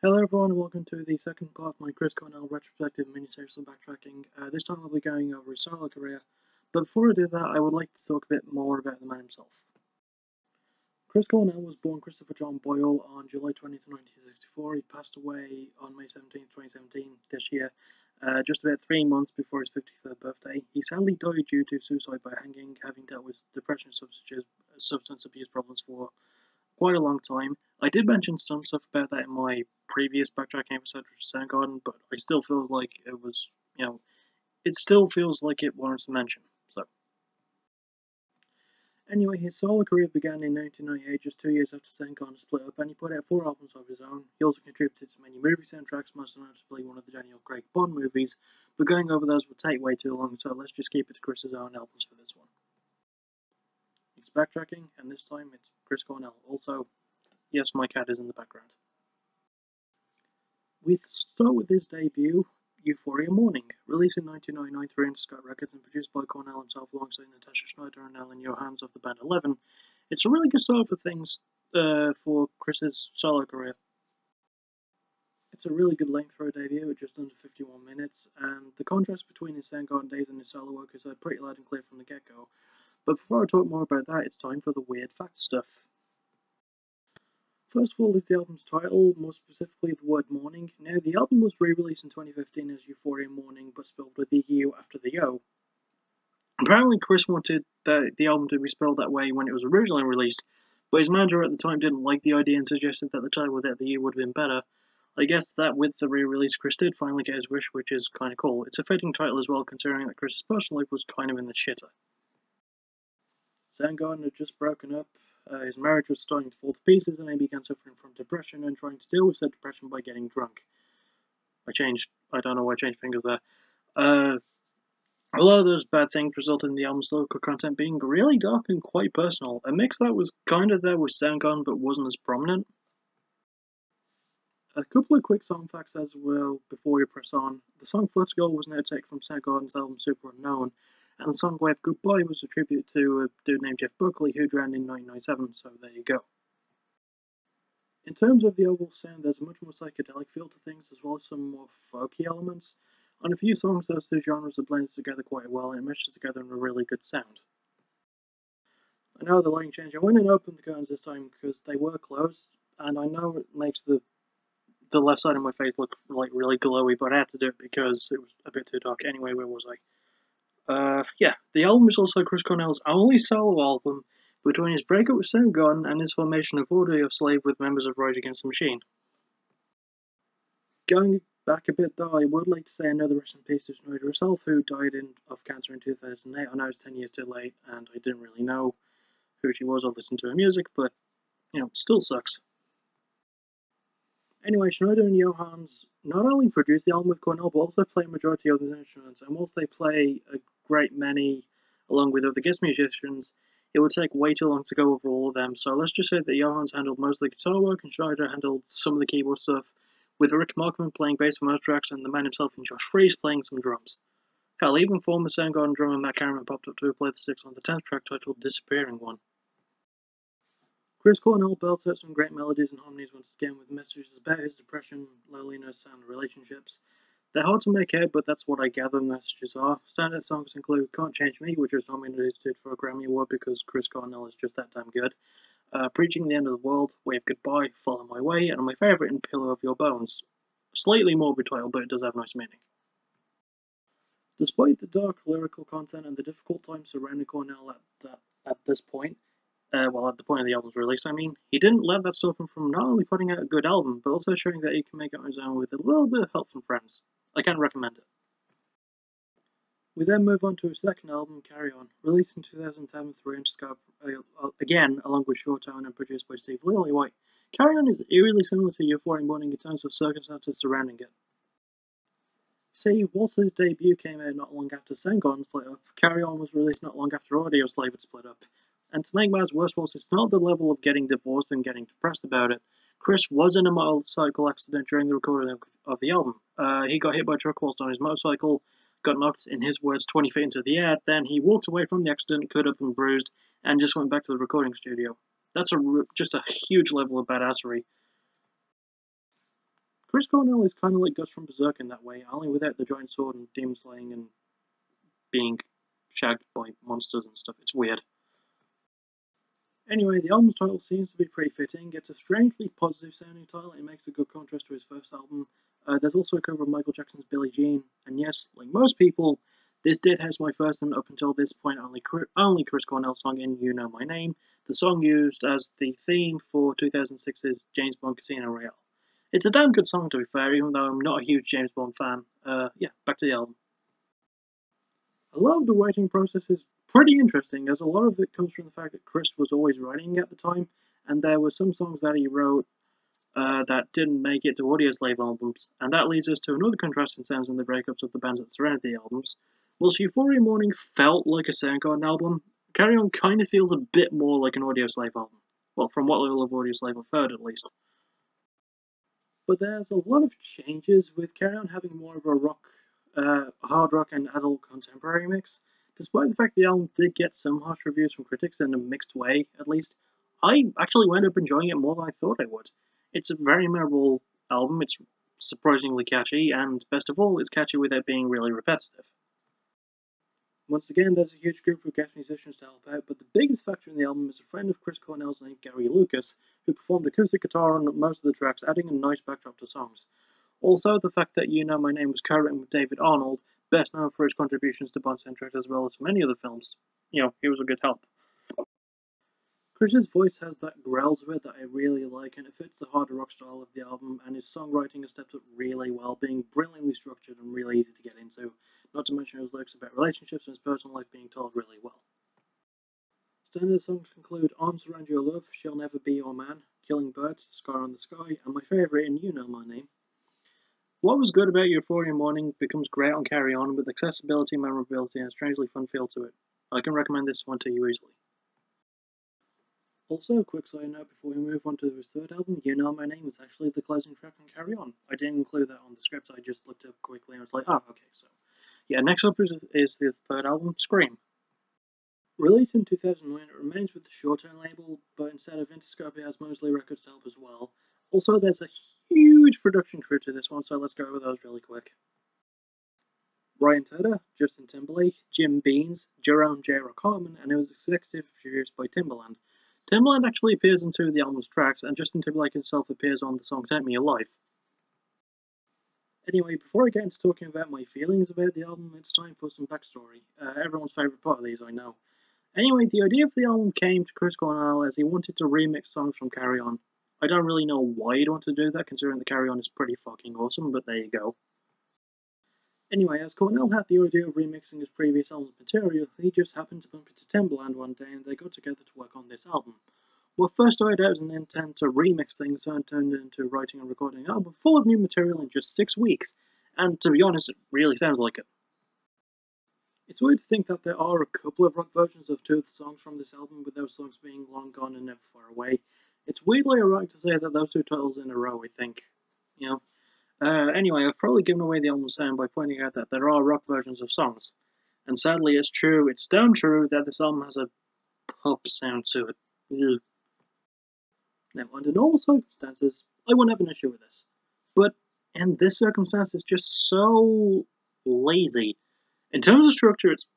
Hello everyone, and welcome to the second part of my Chris Cornell retrospective miniseries on backtracking. This time I'll be going over his solo career, but before I do that I would like to talk a bit more about the man himself. Chris Cornell was born Christopher John Boyle on July 20th, 1964. He passed away on May 17th, 2017, this year, just about 3 months before his 53rd birthday. He sadly died due to suicide by hanging, having dealt with depression and substance abuse problems for quite a long time. I did mention some stuff about that in my previous backtracking episode with Soundgarden, but I still feel like it was, it still feels like it warrants a mention. So, anyway, his solo career began in 1998, just 2 years after Soundgarden split up, and he put out 4 albums of his own. He also contributed to many movie soundtracks, most notably one of the Daniel Craig Bond movies, but going over those would take way too long, so let's just keep it to Chris's own albums for this one. It's backtracking, and this time it's Chris Cornell. Also, yes, my cat is in the background. We start with his debut, Euphoria Morning, released in 1999 through Interscope Records and produced by Cornell himself alongside Natasha Schneider and Ellen Johans of the band 11. It's a really good start for things for Chris's solo career. It's a really good length for a debut at just under 51 minutes, and the contrast between his Soundgarden days and his solo work is pretty loud and clear from the get-go. But before I talk more about that, it's time for the weird fact stuff. First of all is the album's title, more specifically the word morning. Now, the album was re-released in 2015 as Euphoria Morning, but spelled with the U after the O. Apparently, Chris wanted the album to be spelled that way when it was originally released, but his manager at the time didn't like the idea and suggested that the title without the U would have been better. I guess that with the re-release, Chris did finally get his wish, which is kind of cool. It's a fitting title as well, considering that Chris's personal life was kind of in the shitter. Soundgarden had just broken up. His marriage was starting to fall to pieces, and he began suffering from depression and trying to deal with said depression by getting drunk. I don't know why I changed fingers there. A lot of those bad things resulted in the album's lyrical content being really dark and quite personal. A mix that was kind of there with Soundgarden but wasn't as prominent. A couple of quick song facts as well before we press on. The song Let's Go was an outtake from Soundgarden's album Super Unknown, and the song Wave Goodbye was a tribute to a dude named Jeff Buckley who drowned in 1997, so there you go. In terms of the overall sound, there's a much more psychedelic feel to things, as well as some more folky elements. On a few songs, those two genres are blended together quite well, and it meshes together in a really good sound. I know the lighting changed. I went and opened the curtains this time because they were closed, and I know it makes the left side of my face look like really glowy, but I had to do it because it was a bit too dark. Anyway, where was I? Yeah, the album is also Chris Cornell's only solo album between his breakup with Soundgarden and his formation of Audioslave with members of Rage Against the Machine. Going back a bit though, I would like to say another rest in peace to Schneider herself, who died of cancer in 2008. I know it's 10 years too late, and I didn't really know who she was or listen to her music, but, still sucks. Anyway, Schneider and Johans not only produce the album with Cornell, but also play a majority of the instruments, and whilst they play a great many along with other guest musicians, it would take way too long to go over all of them, so let's just say that Johans handled most of the guitar work, and Schneider handled some of the keyboard stuff, with Rick Markman playing bass for most tracks, and the man himself and Josh Freese playing some drums. Hell, even former Soundgarden drummer Matt Cameron popped up to play the six on the 10th track titled Disappearing One. Chris Cornell belts out some great melodies and harmonies once again with messages about his depression, loneliness, and relationships. They're hard to make out, but that's what I gather the messages are. Standout songs include Can't Change Me, which was nominated for a Grammy Award because Chris Cornell is just that damn good, Preaching the End of the World, Wave Goodbye, Follow My Way, and my favourite in Pillow of Your Bones. Slightly morbid title, but it does have nice meaning. Despite the dark lyrical content and the difficult times surrounding Cornell at this point, at the point of the album's release, he didn't let that stop him from not only putting out a good album, but also showing that he can make it on his own with a little bit of help from friends. I can't recommend it. We then move on to his second album, Carry On, released in 2007 through Interscope, again along with Short Tone and produced by Steve Lillywhite. Carry On is eerily similar to Euphoria Morning in terms of circumstances surrounding it. See, whilst his debut came out not long after Soundgarden split up, Carry On was released not long after Audioslave had split up. And to make matters worse, whilst it's not the level of getting divorced and getting depressed about it, Chris was in a motorcycle accident during the recording of the album. He got hit by a truck whilst on his motorcycle, got knocked, in his words, 20 feet into the air, then he walked away from the accident, cut up and bruised, and just went back to the recording studio. That's just a huge level of badassery. Chris Cornell is kind of like Gus from Berserk in that way, only without the giant sword and demon slaying and being shagged by monsters and stuff. It's weird. Anyway, the album's title seems to be pretty fitting. It's a strangely positive sounding title. It makes a good contrast to his first album. There's also a cover of Michael Jackson's Billie Jean, and yes, like most people, this did house my first and up until this point only Chris Cornell song in You Know My Name, the song used as the theme for 2006's James Bond Casino Royale. It's a damn good song to be fair, even though I'm not a huge James Bond fan. Yeah, back to the album. A lot of the writing process is pretty interesting, as a lot of it comes from the fact that Chris was always writing at the time, and there were some songs that he wrote that didn't make it to Audioslave albums, and that leads us to another contrast in sounds in the breakups of the bands that surrounded the albums. Whilst Euphoria Morning felt like a Soundgarden album, Carry On kind of feels a bit more like an Audioslave album. Well, from what level of Audioslave I've heard, at least. But there's a lot of changes, with Carry On having more of a hard rock and adult contemporary mix. Despite the fact the album did get some harsh reviews from critics in a mixed way, at least, I actually wound up enjoying it more than I thought I would. It's a very memorable album, it's surprisingly catchy, and best of all, it's catchy without being really repetitive. Once again, there's a huge group of guest musicians to help out, but the biggest factor in the album is a friend of Chris Cornell's named Gary Lucas, who performed acoustic guitar on most of the tracks, adding a nice backdrop to songs. Also, the fact that You Know My Name was co-written with David Arnold, best known for his contributions to Bond soundtracks as well as for many other films. He was a good help. Chris's voice has that growl to it that I really like, and it fits the harder rock style of the album, and his songwriting has stepped up really well, being brilliantly structured and really easy to get into, not to mention his lyrics about relationships and his personal life being told really well. Standard songs include Arms Around Your Love, She'll Never Be Your Man, Killing Birds, Scar on the Sky, and my favourite in You Know My Name. What was good about Euphoria Morning becomes great on Carry On, with accessibility, memorability, and a strangely fun feel to it. I can recommend this one to you easily. Also, a quick side note before we move on to his third album, You Know My Name is actually the closing track on Carry On. I didn't include that on the script, I just looked up quickly and was like, oh, okay, so. Yeah, next up is his third album, Scream. Released in 2009, it remains with the Short-Term label, but instead of Interscope, it has Mosley Records to help as well. Also, there's a huge production crew to this one, so let's go over those really quick. Ryan Tedder, Justin Timberlake, Jim Beans, Jerome J. Rockharmon, and it was executive produced by Timbaland. Timbaland actually appears in two of the album's tracks, and Justin Timberlake himself appears on the song Set Me Alive. Anyway, before I get into talking about my feelings about the album, it's time for some backstory. Everyone's favourite part of these, I know. Anyway, the idea of the album came to Chris Cornell as he wanted to remix songs from Carry On. I don't really know why he'd want to do that, considering the Carry On is pretty fucking awesome, but there you go. Anyway, as Cornell had the idea of remixing his previous album's material, he just happened to bump into Timbaland one day and they got together to work on this album. What first started out as an intent to remix things soon turned into writing and recording an album full of new material in just 6 weeks, and to be honest, it really sounds like it. It's weird to think that there are a couple of rock versions of two of the songs from this album, with those songs being Long Gone and Never Far Away. It's weirdly ironic to say that those two titles in a row, I think. Anyway, I've probably given away the album's sound by pointing out that there are rock versions of songs. And sadly, it's damn true that this album has a pop sound to it. Ugh. Now, under normal circumstances, I wouldn't have an issue with this. But in this circumstance, it's just so lazy. In terms of structure, it's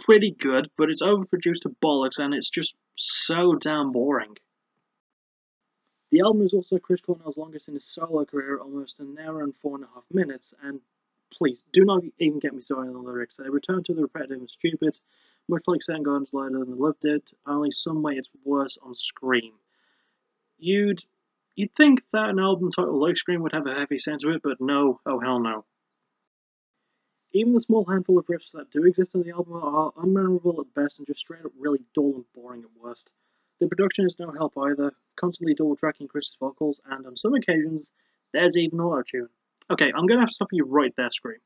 pretty good, but it's overproduced to bollocks, and it's just so damn boring. The album is also Chris Cornell's longest in his solo career, almost an hour and 4.5 minutes, and please, do not even get me started on the lyrics. They return to the repetitive and stupid, much like Soundgarden's Lighter Than Love did, only some way it's worse on Scream. You'd think that an album title like Scream would have a heavy sound to it, but no, oh hell no. Even the small handful of riffs that do exist on the album are unmemorable at best and just straight up really dull and boring at worst. The production is no help either, constantly double-tracking Chris's vocals, and on some occasions, there's even auto-tune. Okay, I'm gonna have to stop you right there, Scream.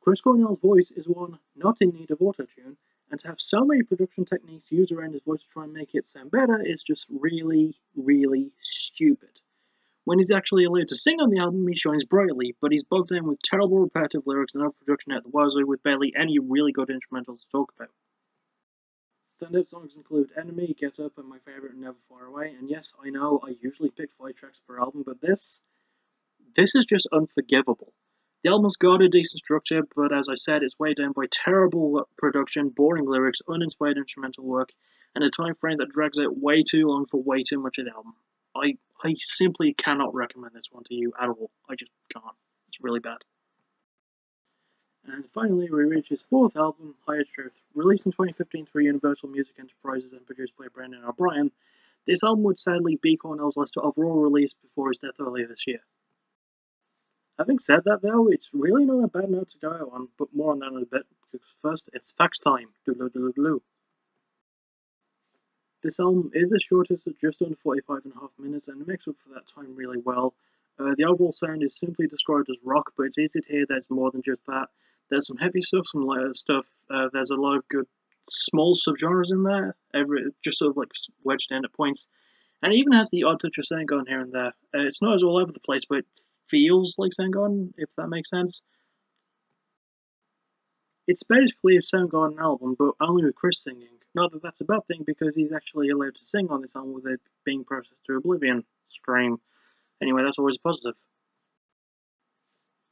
Chris Cornell's voice is one not in need of auto-tune, and to have so many production techniques used around his voice to try and make it sound better is just really, really stupid. When he's actually allowed to sing on the album, he shines brightly, but he's bogged down with terrible repetitive lyrics and overproduction out the wazoo with barely any really good instrumentals to talk about. Standout songs include Enemy, Get Up, and my favourite Never Far Away, and yes, I know I usually pick 5 tracks per album, but this This is just unforgivable. The album's got a decent structure, but as I said, it's weighed down by terrible production, boring lyrics, uninspired instrumental work, and a time frame that drags out way too long for way too much of the album. I simply cannot recommend this one to you at all. I just can't. It's really bad. And finally, we reach his fourth album, Higher Truth. Released in 2015 through Universal Music Enterprises and produced by Brendan O'Brien, this album would sadly be Cornell's last overall release before his death earlier this year. Having said that, though, it's really not a bad note to go on, but more on that in a bit, because first, it's facts time. Doodle-doodle-doo. This album is the shortest at just under 45.5 minutes, and it makes up for that time really well. The overall sound is simply described as rock, but it's easy to hear there's more than just that. There's some heavy stuff, some lighter stuff. There's a lot of good small subgenres in there, just sort of like wedged in at points. And it even has the odd touch of Soundgarden here and there. It's not as all over the place, but it feels like Soundgarden, if that makes sense. It's basically a Soundgarden album, but only with Chris singing. Not that that's a bad thing, because he's actually allowed to sing on this album with it being processed through Oblivion stream. Anyway, that's always a positive.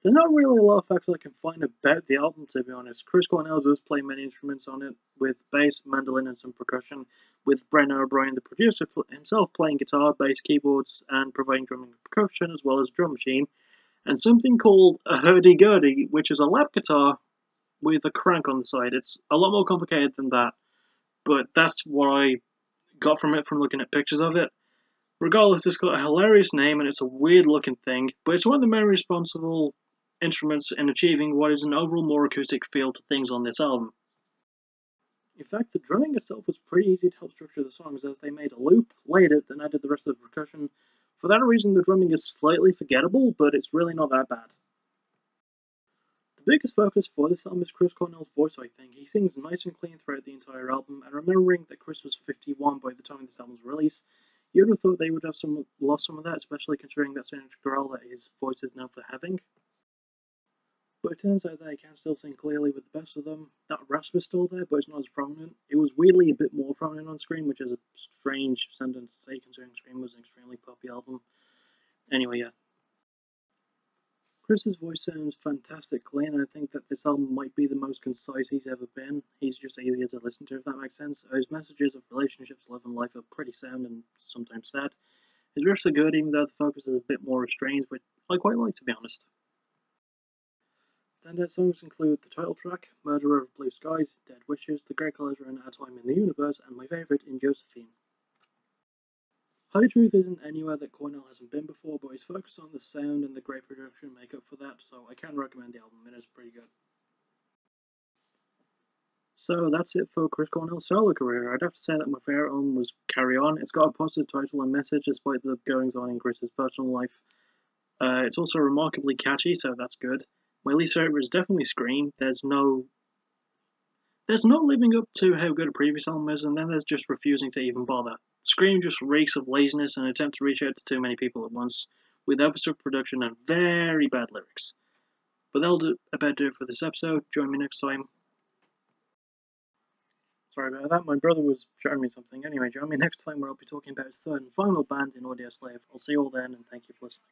There's not really a lot of facts I can find about the album, to be honest. Chris Cornell does play many instruments on it, with bass, mandolin, and some percussion, with Brendan O'Brien, the producer, himself playing guitar, bass, keyboards, and providing drumming and percussion, as well as a drum machine, and something called a hurdy-gurdy, which is a lap guitar with a crank on the side. It's a lot more complicated than that, but that's what I got from it from looking at pictures of it. Regardless, it's got a hilarious name and it's a weird looking thing, but it's one of the main responsible instruments in achieving what is an overall more acoustic feel to things on this album. In fact, the drumming itself was pretty easy to help structure the songs, as they made a loop, laid it, then added the rest of the percussion. For that reason, the drumming is slightly forgettable, but it's really not that bad. The biggest focus for this album is Chris Cornell's voice, I think. He sings nice and clean throughout the entire album, and remembering that Chris was 51 by the time of this album's release, you would have thought they would have lost some of that, especially considering that signature growl that his voice is known for having. But it turns out that he can still sing clearly with the best of them. That rasp is still there, but it's not as prominent. It was weirdly a bit more prominent on Scream, which is a strange sentence to say considering Scream was an extremely poppy album. Anyway, yeah. Chris's voice sounds fantastically, and I think that this album might be the most concise he's ever been. He's just easier to listen to, if that makes sense. His messages of relationships, love, and life are pretty sound and sometimes sad. His riffs are good, even though the focus is a bit more restrained, which I quite like, to be honest. Standout songs include the title track, Murderer of Blue Skies, Dead Wishes, The Great Collider, and Our Time in the Universe, and my favourite, In Josephine. High Truth isn't anywhere that Cornell hasn't been before, but his focus on the sound and the great production make up for that, so I can recommend the album. It is pretty good. So that's it for Chris Cornell's solo career. I'd have to say that my favourite album was Carry On. It's got a positive title and message despite the goings on in Chris's personal life. It's also remarkably catchy, so that's good. My least favourite is definitely Scream. There's not living up to how good a previous album is, and then there's just refusing to even bother. Scream just reeks of laziness and an attempt to reach out to too many people at once, with overstuffed production and very bad lyrics. But that'll about do it for this episode. Join me next time. Sorry about that, my brother was showing me something. Anyway, join me next time where I'll be talking about his third and final band in Audio Slave. I'll see you all then, and thank you for listening.